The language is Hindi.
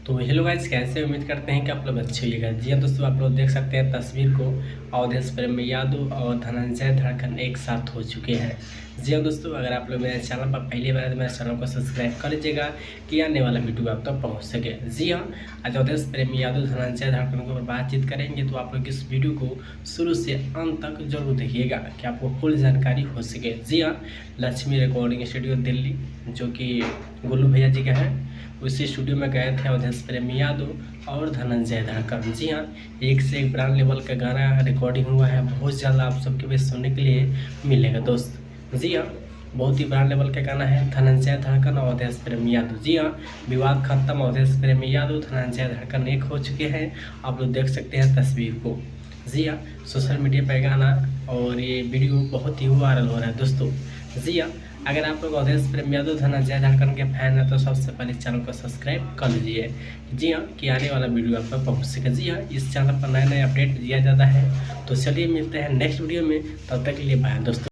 तो हेलो गाइस, कैसे उम्मीद करते हैं कि आप लोग अच्छे होइएगा। जी हाँ दोस्तों, आप लोग देख सकते हैं तस्वीर को। अवधेश प्रेम यादव और धनंजय धड़कन एक साथ हो चुके हैं। जी हाँ दोस्तों, अगर आप लोग मेरे चैनल पर पहली बार है तो मेरे चैनल को सब्सक्राइब कर लीजिएगा कि आने वाला वीडियो आप तक पहुँच सके। जी हाँ, आज अवधेश प्रेम यादव धनंजय धड़कन के ऊपर बातचीत करेंगे, तो आप लोग इस वीडियो को शुरू से अंत तक जरूर देखिएगा कि आपको फुल जानकारी हो सके। जी हाँ, लक्ष्मी रिकॉर्डिंग स्टूडियो दिल्ली, जो कि गोलू भैया जी का है, उसी स्टूडियो में गए थे अवधेश प्रेम यादव और धनंजय धड़कन। जी हाँ, एक से एक ब्रांड लेवल का गाना रिकॉर्डिंग हुआ है। बहुत जल्द आप सबके बीच सुनने के लिए मिलेगा दोस्त। जी हाँ, बहुत ही ब्रांड लेवल का गाना है धनंजय धड़कन और अवधेश प्रेम यादव। जी हाँ, विवाद खत्म, अवधेश प्रेम यादव धनंजय धड़कन एक हो चुके हैं। आप लोग देख सकते हैं तस्वीर को। जी हाँ, सोशल मीडिया पर गाना और ये वीडियो बहुत ही वायरल हो रहा है दोस्तों। जी हाँ, अगर आप लोग अवधेश प्रेम यादव धनंजय धड़कन के फैन हैं तो सबसे पहले चैनल को सब्सक्राइब कर लीजिए। जी हाँ, कि आने वाला वीडियो आप तक पहुँच सके। जी हाँ, इस चैनल पर नए नए अपडेट दिया जाता है। तो चलिए मिलते हैं नेक्स्ट वीडियो में, तब तक के लिए बाय दोस्तों।